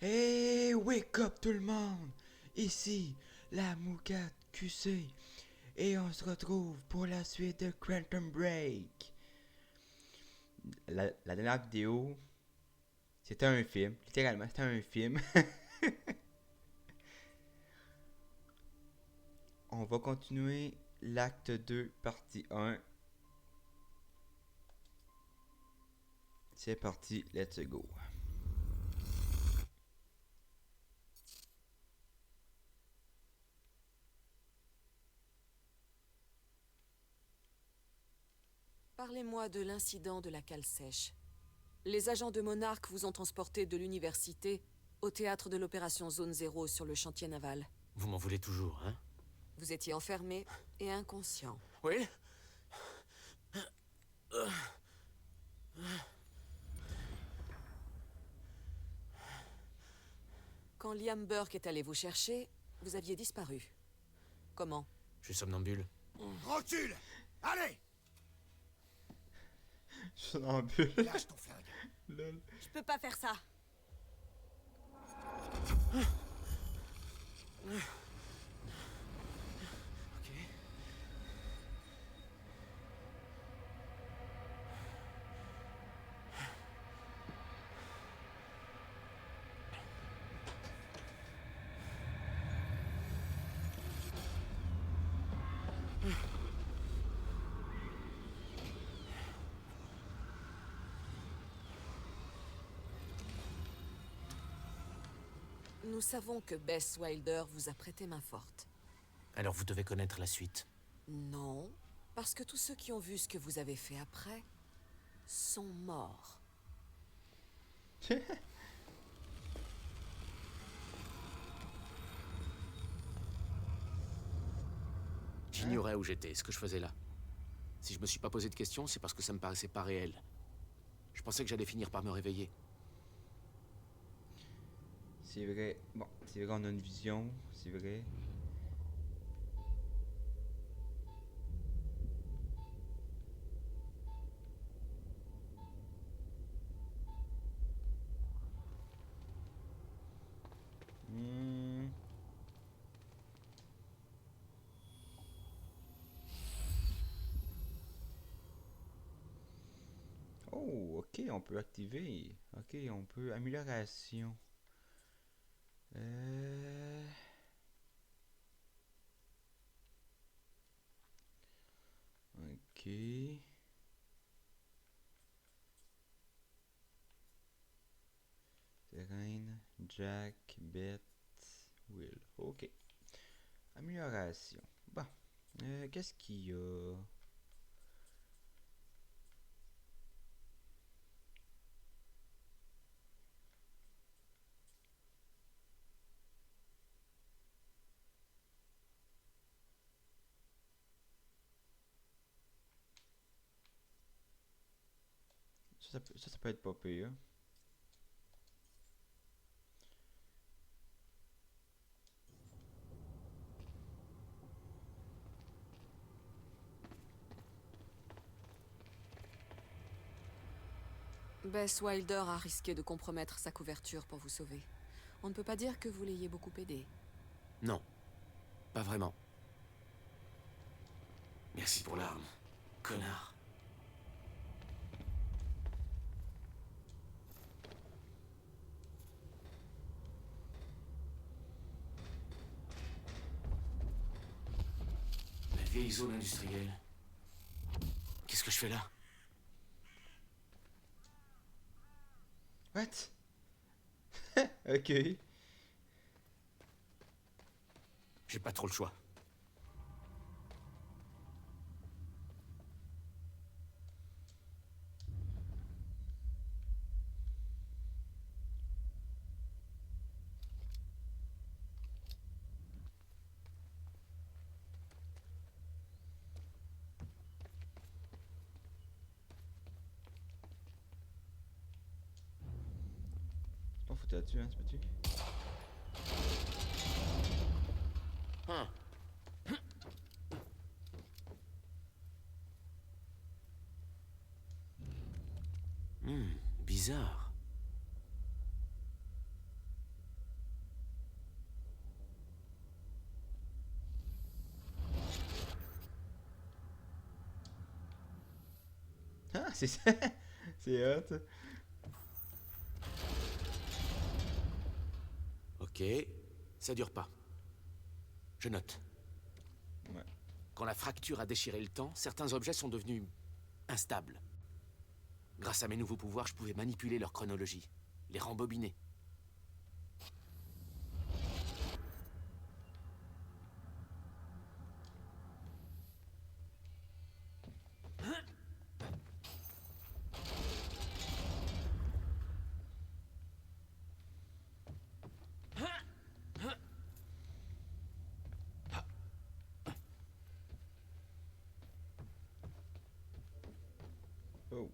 Hey, wake up tout le monde! Ici, la Moucate QC. Et on se retrouve pour la suite de Quantum Break. La dernière vidéo, c'était un film. Littéralement, c'était un film. On va continuer l'acte 2, partie 1. C'est parti, let's go. Parlez-moi de l'incident de la cale sèche. Les agents de Monarch vous ont transporté de l'université au théâtre de l'opération Zone 0 sur le chantier naval. Vous m'en voulez toujours, hein? Vous étiez enfermé et inconscient. Oui? Quand Liam Burke est allé vous chercher, vous aviez disparu. Comment? Je suis somnambule. Recule! Allez! Somnambule. Lâche ton flingue. Lol. Je peux pas faire ça. Ok. Nous savons que Bess Wilder vous a prêté main forte. Alors vous devez connaître la suite. Non, parce que tous ceux qui ont vu ce que vous avez fait après sont morts. J'ignorais où j'étais, ce que je faisais là. Si je me suis pas posé de questions, c'est parce que ça me paraissait pas réel. Je pensais que j'allais finir par me réveiller. C'est vrai. Bon, c'est vrai, on a une vision. C'est vrai. Hmm. Oh, ok, on peut activer. Ok, on peut. Amélioration. Euh... Ok. Terrain, Jack, Bet, Will. Ok. Amélioration. Bon. Qu'est-ce qu'il y a? Ça peut être pas pire. Bess Wilder a risqué de compromettre sa couverture pour vous sauver. On ne peut pas dire que vous l'ayez beaucoup aidé. Non, pas vraiment. Merci pour l'arme, connard. La vieille zone industrielle. Qu'est-ce que je fais là? What? Ok. J'ai pas trop le choix. C'est pas foutu là-dessus, hein, c'est pas-tu? Hein? Bizarre. C'est ça. C'est hot. Ok, ça dure pas. Je note. Ouais. Quand la fracture a déchiré le temps, certains objets sont devenus instables. Grâce à mes nouveaux pouvoirs, je pouvais manipuler leur chronologie, les rembobiner. Oh.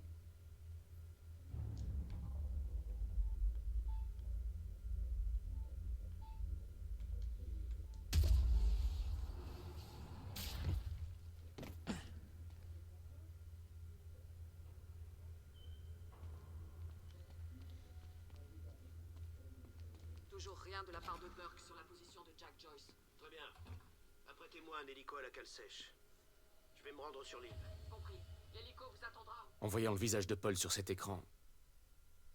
Toujours rien de la part de Burke sur la position de Jack Joyce. Très bien. Apprêtez-moi un hélico à la cale sèche. Je vais me rendre sur l'île. Compris. L'hélico vous attendra. En voyant le visage de Paul sur cet écran,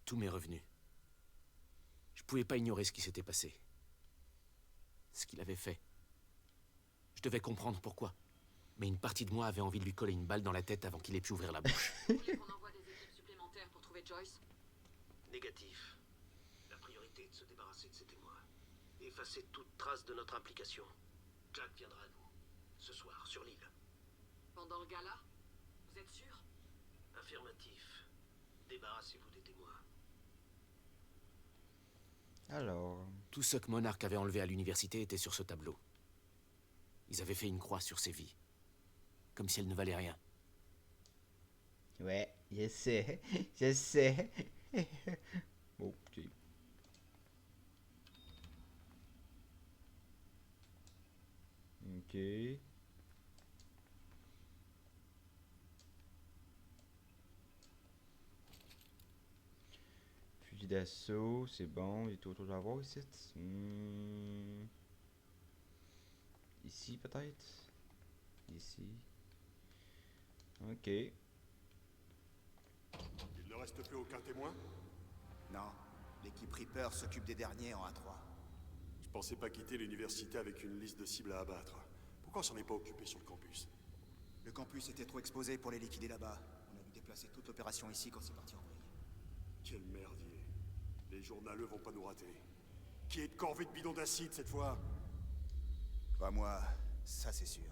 tout m'est revenu. Je pouvais pas ignorer ce qui s'était passé. Ce qu'il avait fait. Je devais comprendre pourquoi. Mais une partie de moi avait envie de lui coller une balle dans la tête avant qu'il ait pu ouvrir la bouche. Vous voulez qu'on envoie des équipes supplémentaires pour trouver Joyce? Négatif. La priorité est de se débarrasser de ces témoins. Et effacer toute trace de notre implication. Jack viendra à nous. Ce soir, sur l'île. Pendant le gala? Vous êtes sûr? Affirmatif. Débarrassez-vous des témoins. Alors. Tout ce que Monarch avait enlevé à l'université était sur ce tableau. Ils avaient fait une croix sur ses vies. Comme si elles ne valaient rien. Ouais, je sais. Je sais. Ok. Ok. Fusil d'assaut, c'est bon. Il est autour de la voir ici. Ici peut-être. Ici. Ok. Il ne reste plus aucun témoin? Non, l'équipe Reaper s'occupe des derniers en A3. Je pensais pas quitter l'université avec une liste de cibles à abattre. Pourquoi on s'en est pas occupé sur le campus? Le campus était trop exposé pour les liquider là-bas. On a dû déplacer toute l'opération ici quand c'est parti en vrille. Quel merdier. Les journaleux vont pas nous rater. Qui est de corvée de bidon d'acide cette fois? Pas moi, ça c'est sûr.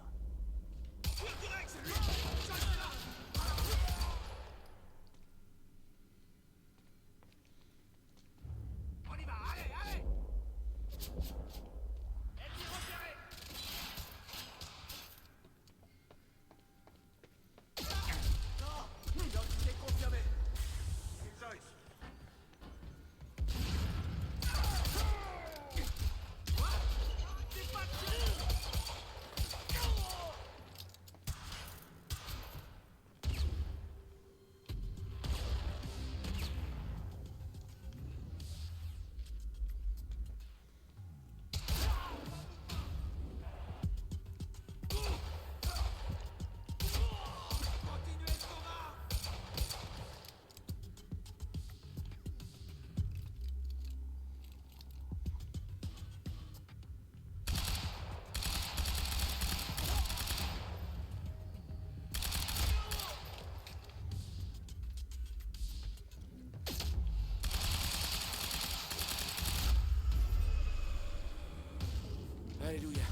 Alléluia.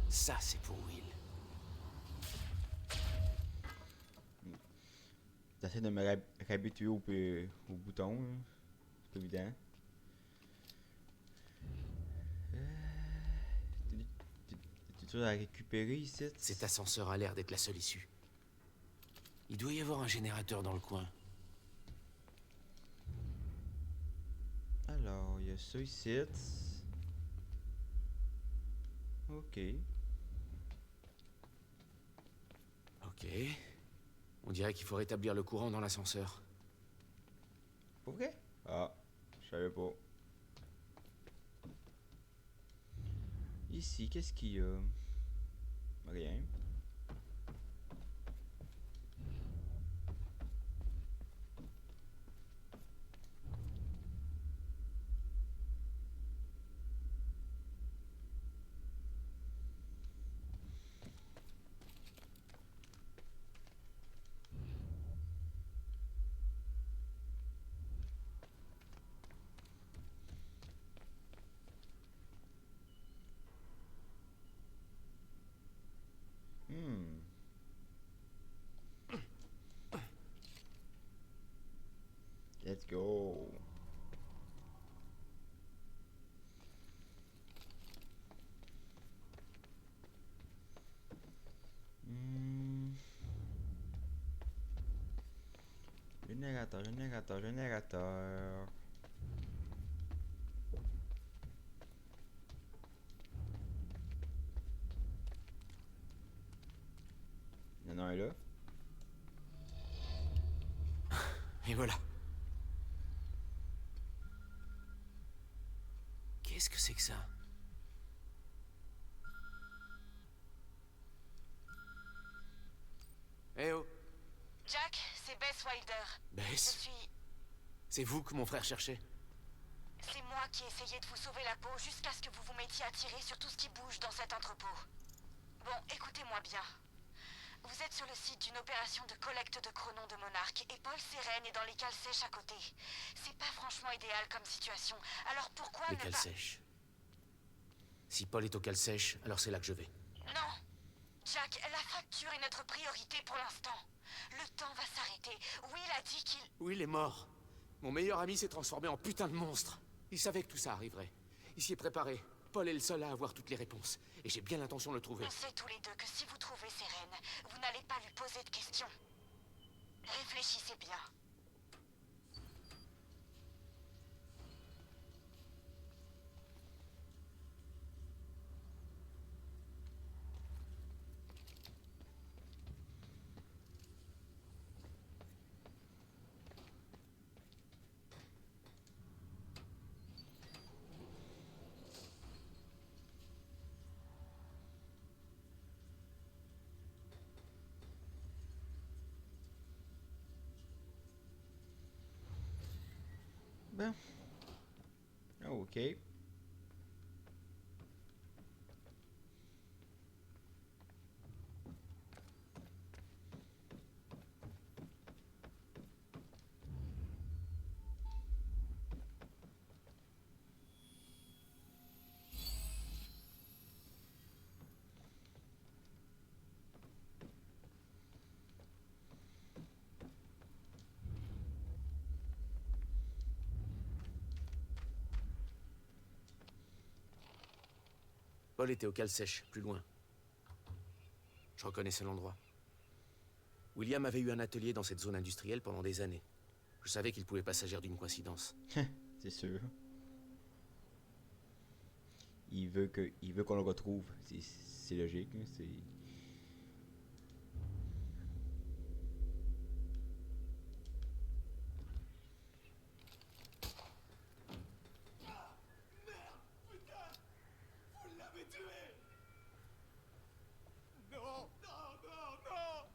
Ça, c'est pour Will. J'essaie de me réhabituer au bouton. Là. C'est pas évident. T'es sûr à récupérer ici? Cet ascenseur a l'air d'être la seule issue. Il doit y avoir un générateur dans le coin. Alors, il y a ça ici. Ok. Ok. On dirait qu'il faut rétablir le courant dans l'ascenseur. Pour vrai? Ah, je savais pas. Ici, qu'est-ce qu'il y a? Rien. Générateur, générateur, générateur. Il y en a un là. Et voilà. Qu'est-ce que c'est que ça? Eh oh, Jack, c'est Bess Wilder. Je Bess, suis... c'est vous que mon frère cherchait? C'est moi qui ai essayé de vous sauver la peau jusqu'à ce que vous vous mettiez à tirer sur tout ce qui bouge dans cet entrepôt. Bon, écoutez-moi bien. Vous êtes sur le site d'une opération de collecte de chronons de monarque et Paul Sérène est dans les cales sèches à côté. C'est pas franchement idéal comme situation. Alors pourquoi Les ne cales pas... sèches. Si Paul est aux cales sèches, alors c'est là que je vais. Non. Jack, la fracture est notre priorité pour l'instant. Le temps va s'arrêter. Will a dit qu'il... Will est mort. Mon meilleur ami s'est transformé en putain de monstre. Il savait que tout ça arriverait. Il s'y est préparé. Paul est le seul à avoir toutes les réponses. Et j'ai bien l'intention de le trouver. On sait tous les deux que si vous trouvez Sérène, vous n'allez pas lui poser de questions. Réfléchissez bien. Ben. Ok. Paul était aux cales sèches, plus loin. Je reconnaissais l'endroit. William avait eu un atelier dans cette zone industrielle pendant des années. Je savais qu'il pouvait pas s'agir d'une coïncidence. C'est sûr. Il veut qu'on le retrouve. C'est logique, hein, c'est... Non, non, non, non.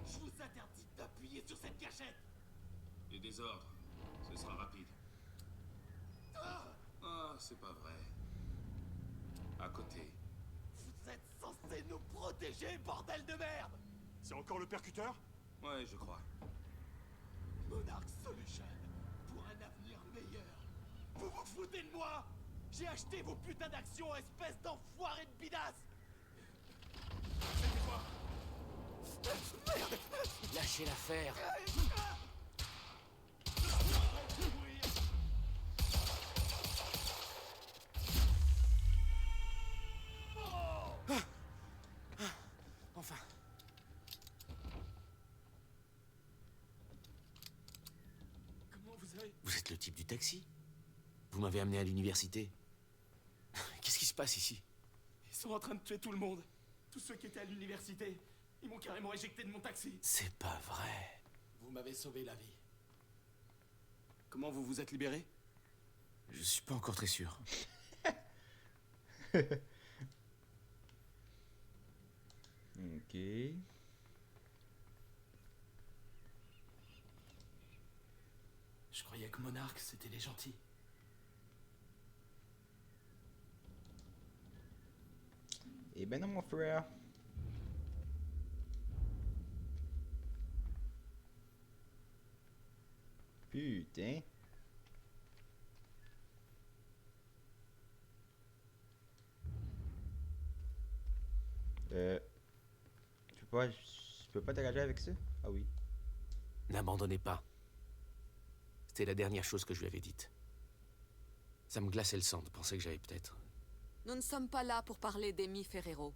Je vous interdis d'appuyer sur cette gâchette. Les désordres, ce sera rapide. Ah, c'est pas vrai. À côté. Vous êtes censé nous protéger, bordel de merde. C'est encore le percuteur? Ouais, je crois. Monarch Solution, pour un avenir meilleur. Vous vous foutez de moi? J'ai acheté vos putains d'actions, espèce d'enfoiré de bidasse. C'était quoi? Merde. Lâchez l'affaire. Oui. Enfin. Comment vous avez... Vous êtes le type du taxi? Vous m'avez amené à l'université. Qu'est-ce qui se passe ici? Ils sont en train de tuer tout le monde. Tous ceux qui étaient à l'université. Ils m'ont carrément éjecté de mon taxi. C'est pas vrai. Vous m'avez sauvé la vie. Comment vous vous êtes libéré? Je suis pas encore très sûr. Ok. Je croyais que Monarch, c'était les gentils. Eh ben non, mon frère. Putain. Je peux pas interagir avec ça? Ah oui. N'abandonnez pas. C'était la dernière chose que je lui avais dite. Ça me glaçait le sang de penser que j'avais peut-être... Nous ne sommes pas là pour parler d'Amy Ferrero.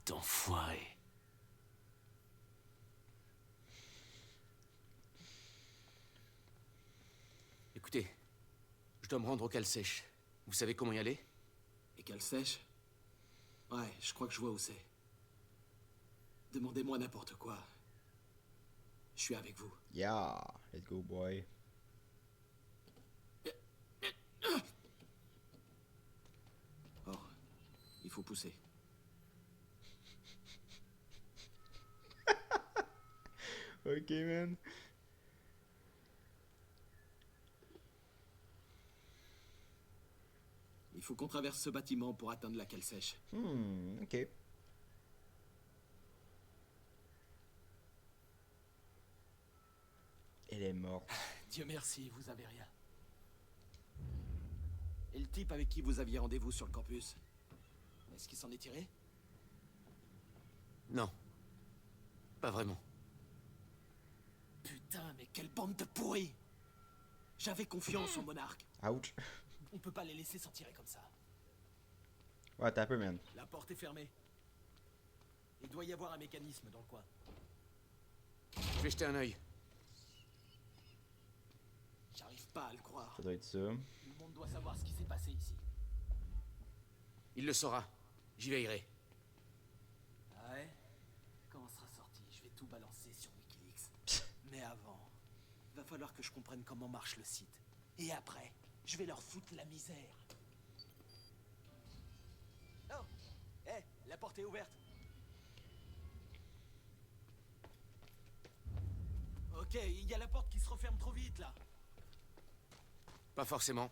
d'enfoiré. Écoutez, je dois me rendre au cale sèche. Vous savez comment y aller? Et cale sèche? Ouais, je crois que je vois où c'est. Demandez-moi n'importe quoi. Je suis avec vous. Yeah, let's go, boy. Oh, il faut pousser. Ok, man. Il faut qu'on traverse ce bâtiment pour atteindre la cale sèche. Ok. Elle est morte. Dieu merci, vous avez rien. Et le type avec qui vous aviez rendez-vous sur le campus? Est-ce qu'il s'en est tiré? Non. Pas vraiment. Putain, mais quelle bande de pourris! J'avais confiance au monarque. Ouch. On peut pas les laisser s'en tirer comme ça. Ouais, t'as un peu, man. La porte est fermée. Il doit y avoir un mécanisme dans le coin. Je vais jeter un œil. J'arrive pas à le croire. Ça doit être ça. Tout le monde doit savoir ce qui s'est passé ici. Il le saura. J'y veillerai. Ah ouais? Quand on sera sorti, je vais tout balancer sur Wikileaks. Mais avant, va falloir que je comprenne comment marche le site. Et après, je vais leur foutre la misère. Oh! Hé, la porte est ouverte. Ok, il y a la porte qui se referme trop vite, là. Pas forcément.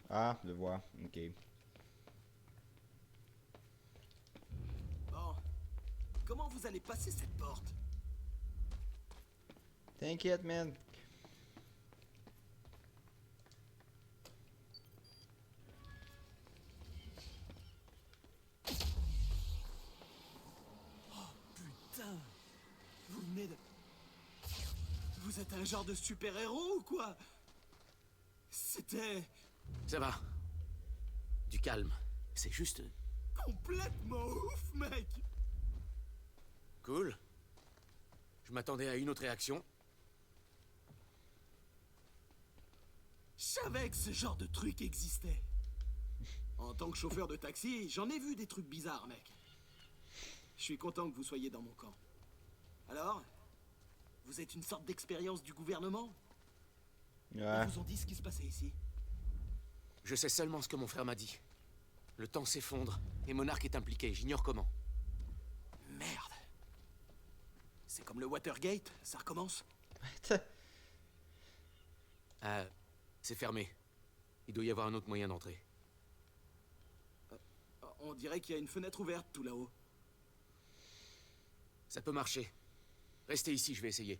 Ah, je le vois. Ok. Bon. Comment vous allez passer cette porte? T'inquiète, man. Putain! Vous venez de... Vous êtes un genre de super-héros ou quoi? C'était... Ça va. Du calme. C'est juste... complètement ouf, mec! cool. Je m'attendais à une autre réaction. Je savais que ce genre de truc existait. En tant que chauffeur de taxi, j'en ai vu des trucs bizarres, mec. Je suis content que vous soyez dans mon camp. Alors, vous êtes une sorte d'expérience du gouvernement? Ouais. Ils vous ont dit ce qui se passait ici? Je sais seulement ce que mon frère m'a dit. Le temps s'effondre et Monarch est impliqué. J'ignore comment. Merde. C'est comme le Watergate, ça recommence? C'est fermé. Il doit y avoir un autre moyen d'entrer. On dirait qu'il y a une fenêtre ouverte tout là-haut. Ça peut marcher. Restez ici, je vais essayer.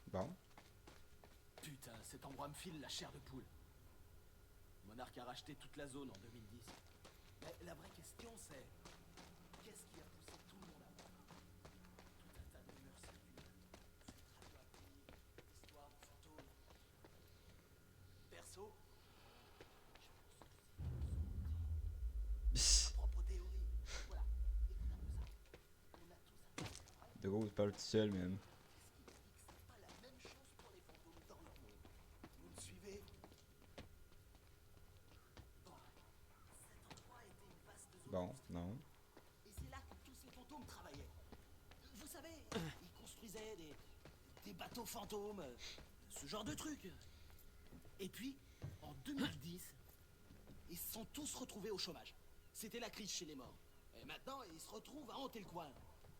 Bon. Putain, cet endroit me file la chair de poule. Monarch a racheté toute la zone en 2010. Mais la vraie question c'est... qu'est-ce qui a poussé tout le monde à mort? Tout un tas de rumeurs circulent. Radioactives, histoires de fantômes. Perso, je pense que ma propre théorie. Voilà, écoute un peu ça. On a tous un... De gros, parle tout seul, man. C'est pas la même chose pour les fantômes dans leur monde. Vous me suivez? Bon, cet endroit était une vaste zone. Bon, non. Et c'est là que tous ces fantômes travaillaient. Vous savez, ils construisaient des bateaux fantômes, ce genre de trucs. Et puis, en 2010, ils se sont tous retrouvés au chômage. C'était la crise chez les morts. Et maintenant, ils se retrouvent à hanter le coin.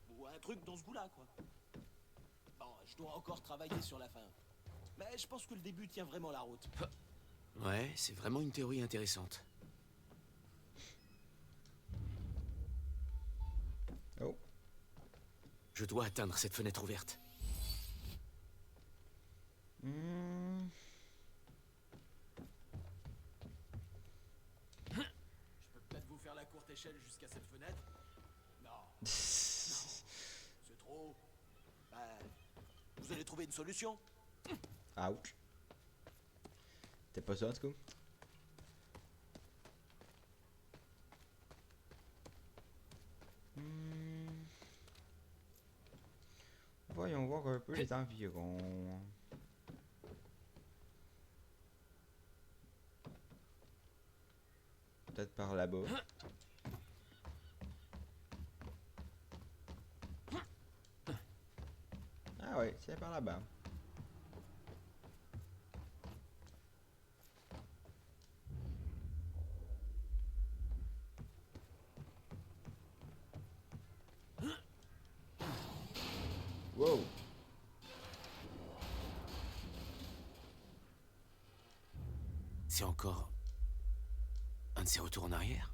Ou un truc dans ce goût-là, quoi. Bon, je dois encore travailler sur la fin. Mais je pense que le début tient vraiment la route. Ouais, c'est vraiment une théorie intéressante. Oh. Je dois atteindre cette fenêtre ouverte. Hmm. Je peux peut-être vous faire la courte échelle jusqu'à cette fenêtre? Non. C'est trop. Bah, vous allez trouver une solution. Ouch. C'était pas ça en tout cas. Voyons voir un peu les environs. Peut-être par là-bas. Ah ouais, c'est par là-bas. Wow. C'est encore un de ces retours en arrière.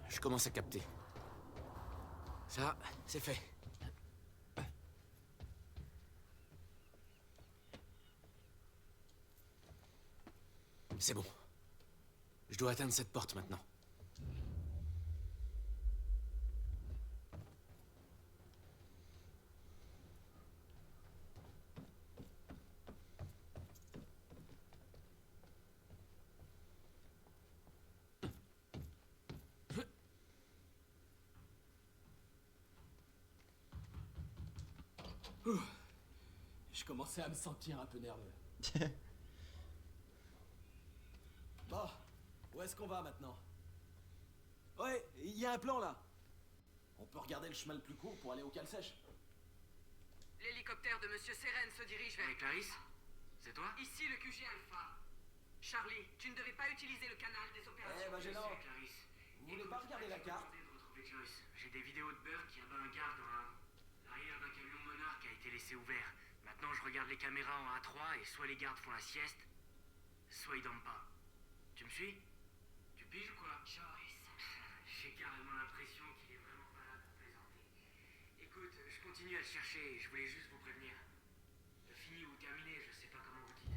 Je commence à capter. Ça, c'est fait. C'est bon. Je dois atteindre cette porte maintenant. Je commençais à me sentir un peu nerveux. Bon, où est-ce qu'on va maintenant? Ouais, il y a un plan là. On peut regarder le chemin le plus court pour aller au cale sèche. L'hélicoptère de Monsieur Seren se dirige vers... Clarisse? C'est toi? Ici le QG Alpha. Charlie, tu ne devais pas utiliser le canal des opérations. Magellan, Clarisse. vous voulez pas regarder la carte? J'ai des vidéos de Burke qui abat un garde dans l'arrière d'un camion Monarch qui a été laissé ouvert. Maintenant, je regarde les caméras en A3 et soit les gardes font la sieste, soit ils dorment pas. Tu me suis? Tu piges ou quoi? Joyce. J'ai carrément l'impression qu'il est vraiment pas là pour plaisanter. Écoute, je continue à le chercher et je voulais juste vous prévenir. Fini ou terminé, je sais pas comment vous dites.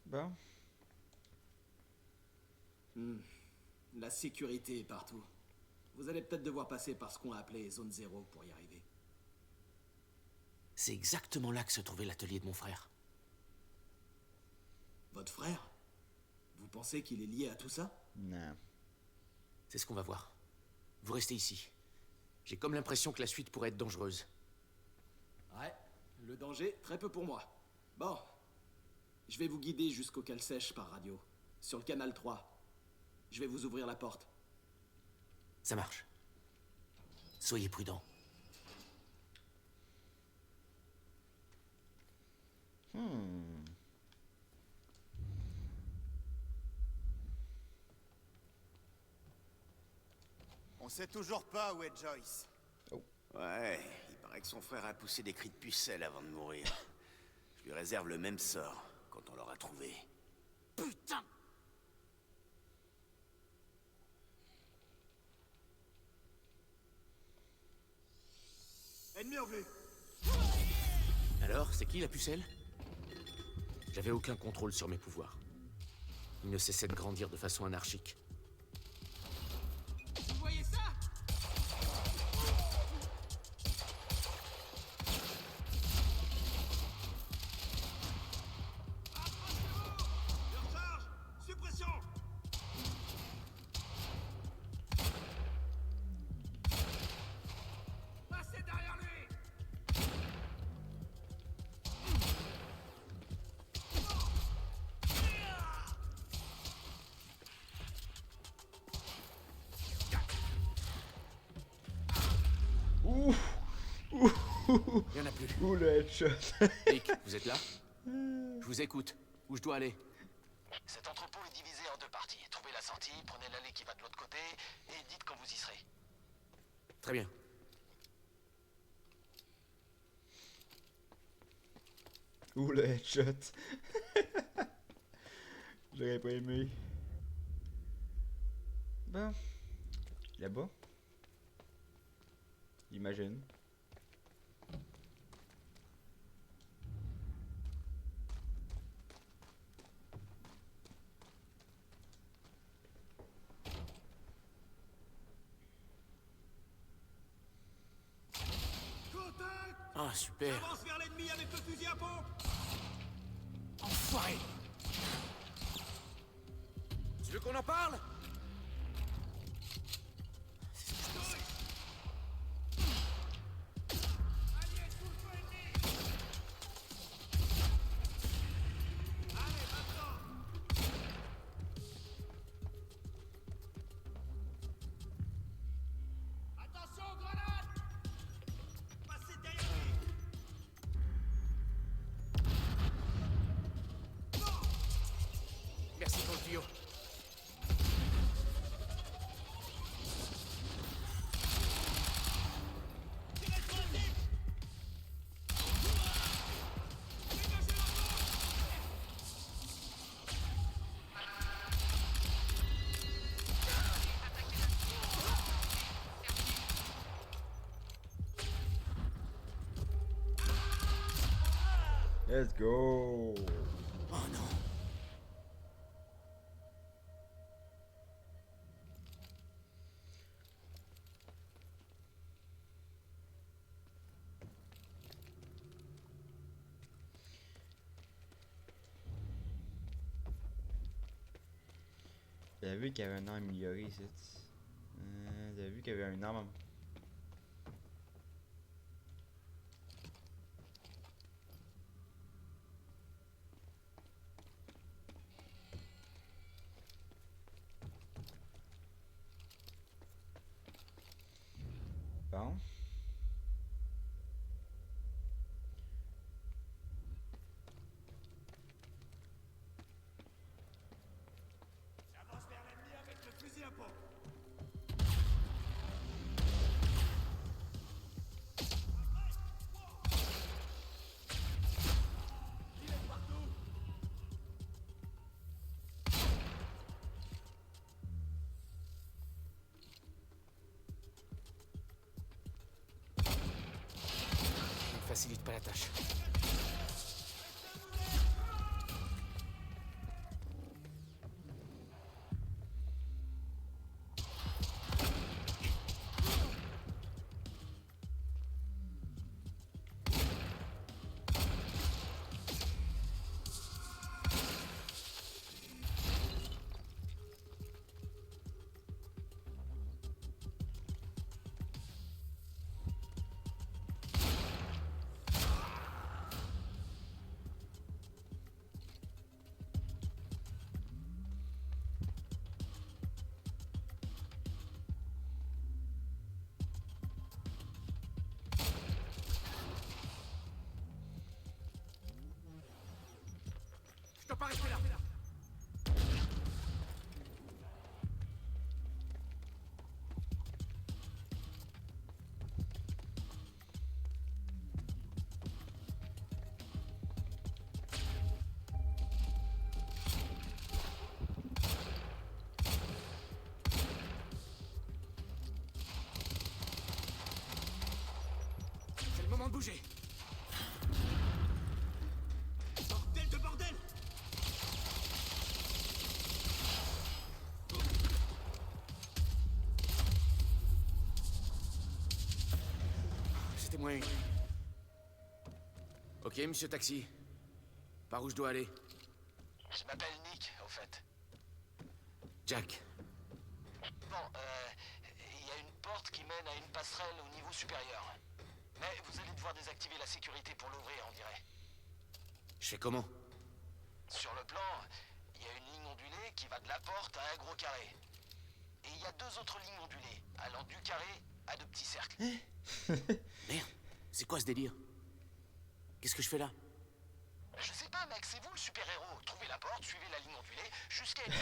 Bon. La sécurité est partout. Vous allez peut-être devoir passer par ce qu'on a appelé zone 0 pour y arriver. C'est exactement là que se trouvait l'atelier de mon frère. Votre frère? Vous pensez qu'il est lié à tout ça? Non. C'est ce qu'on va voir. Vous restez ici. J'ai comme l'impression que la suite pourrait être dangereuse. Ouais, le danger, très peu pour moi. Bon, je vais vous guider jusqu'au cale sèche par radio, sur le canal 3. Je vais vous ouvrir la porte. Ça marche. Soyez prudents. On sait toujours pas où est Joyce. Ouais, il paraît que son frère a poussé des cris de pucelle avant de mourir. Je lui réserve le même sort quand on l'aura trouvé. Putain! Ennemi en vue. Alors, c'est qui la pucelle? J'avais aucun contrôle sur mes pouvoirs. Ils ne cessaient de grandir de façon anarchique. Vous voyez ça? Recharge. Suppression. Passez derrière lui! Il y en a plus. Ouh, le headshot. Nick, vous êtes là? Je vous écoute. Où je dois aller? Cet entrepôt est divisé en deux parties. Trouvez la sortie, prenez l'allée qui va de l'autre côté, et dites quand vous y serez. Très bien. Ouh, le headshot. J'aurais pas aimé. Bon. Là-bas. J'imagine. Ah, super. Avance vers l'ennemi avec le fusil à pompe. Enfoiré. Tu veux qu'on en parle? Alliés sous le feu ennemi. Allez, maintenant. Attention aux grenades. Passez derrière lui. Merci pour le tuyau. Tirez sur la cible. Dégagez la Let's go! Oh non. J'avais vu qu'il y avait un arme amélioré ici. J'avais vu qu'il y avait un arme. Bon. Avance vers l'ennemi avec le fusil à pompe. Il est partout. Ne facilite pas la tâche. Je dois pas rester là. C'est le moment de bouger. Bordel de bordel. C'était moins une. Ok, monsieur Taxi. Par où je dois aller? Je m'appelle Nick, au fait. Jack. Bon, il y a une porte qui mène à une passerelle au niveau supérieur. Mais vous allez devoir désactiver la sécurité pour l'ouvrir, on dirait. Je fais comment? Sur le plan, il y a une ligne ondulée qui va de la porte à un gros carré. Et il y a deux autres lignes ondulées, allant du carré à de petits cercles. Merde, c'est quoi ce délire? Qu'est-ce que je fais là? Je sais pas, mec, c'est vous le super-héros. Trouvez la porte, suivez la ligne ondulée, jusqu'à une ligne.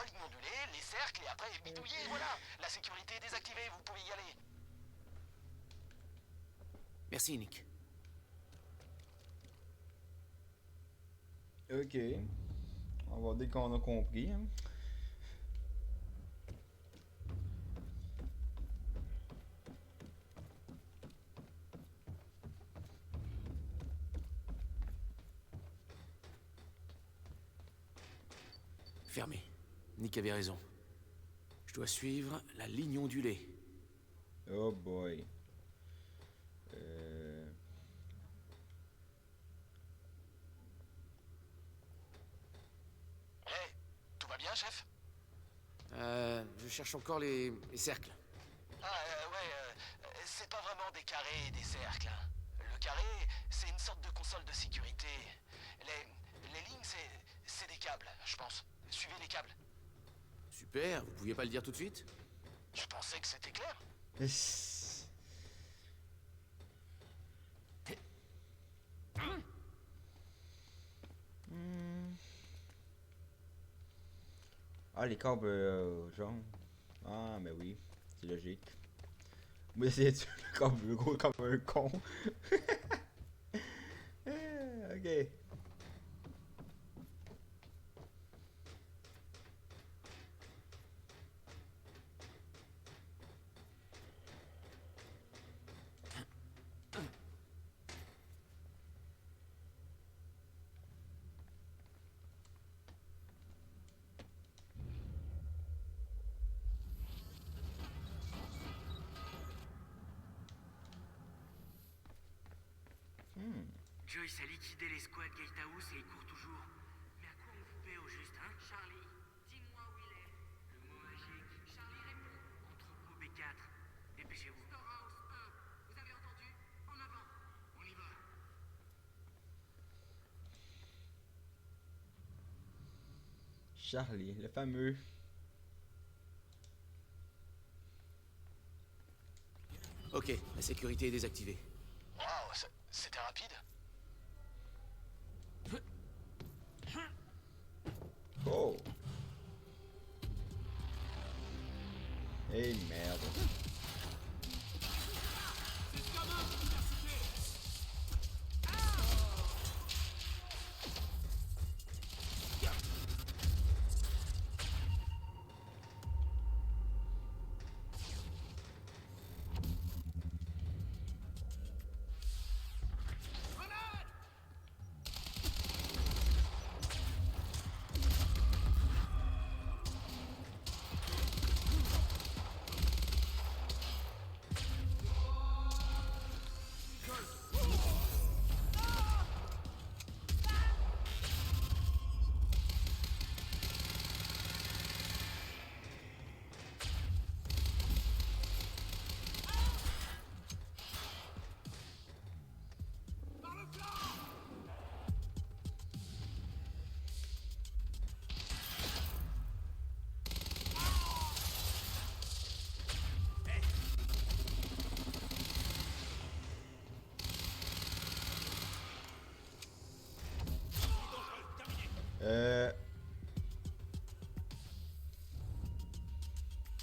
Ligne ondulée, les cercles, et après bidouillez, et voilà. La sécurité est désactivée, vous pouvez y aller. Merci, Nick. Ok. On va voir dès qu'on a compris. Hein. Fermé. Nick avait raison. Je dois suivre la ligne ondulée. Oh boy. Hey, tout va bien, chef? Je cherche encore les cercles. Ah, c'est pas vraiment des carrés et des cercles, hein. Le carré, c'est une sorte de console de sécurité. Les lignes, c'est des câbles, je pense. Suivez les câbles. Super, vous pouviez pas le dire tout de suite? Je pensais que c'était clair. Ah, les câbles jaunes. Ah, mais oui, c'est logique. Moi, j'essayais de tuer le câble gros comme un con. Ok. Joyce a liquidé les squads Gatehouse et il court toujours. Mais à quoi on vous paie au juste, hein? Charlie, dis-moi où il est. Le mot magique. Charlie répond. Entrepôt B4. Dépêchez-vous. Storehouse 1. Vous avez entendu? En avant. On y va. Charlie, le fameux. Ok, la sécurité est désactivée. Waouh, c'était rapide. Oh. Eh merde.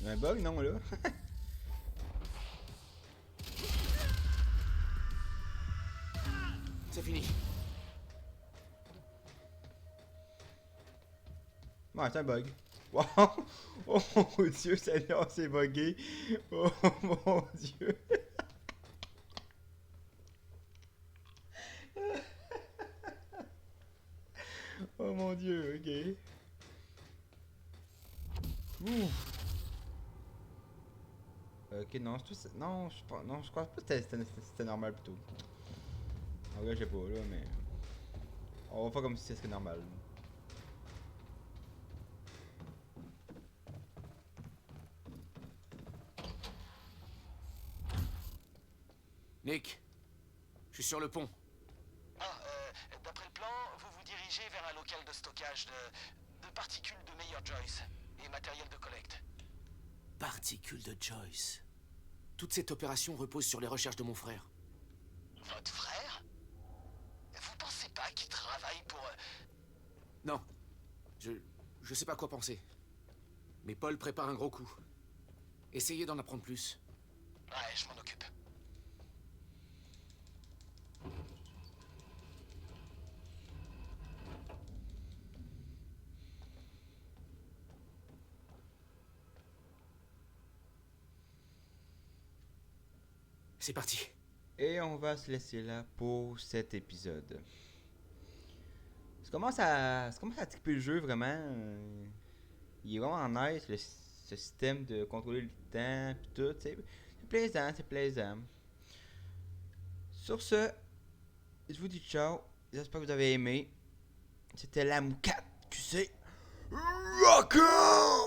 Il y a un bug, non, là? C'est fini. Ouais, c'est un bug. Wow! Oh mon dieu, Seigneur, c'est bugué! Oh mon dieu! Oh mon dieu, ok. Ouf. Ok, non, non, non, je crois pas que c'était normal plutôt. En vrai, je sais pas là, mais. On va faire comme si c'était normal. Nick, je suis sur le pont. D'après le plan, vous vous dirigez vers un local de stockage de particules de Meyer Joyce et matériel de collecte. Particules de Joyce. Toute cette opération repose sur les recherches de mon frère. Votre frère? Vous pensez pas qu'il travaille pour... Non, je sais pas quoi penser. Mais Paul prépare un gros coup. Essayez d'en apprendre plus. Ouais, je m'en occupe. C'est parti. Et on va se laisser là pour cet épisode. Ça commence à triper le jeu vraiment. Il est vraiment nice, ce système de contrôler le temps pis tout, tu sais. C'est plaisant, c'est plaisant. Sur ce, je vous dis ciao. J'espère que vous avez aimé. C'était la Moucate QC. Rock on!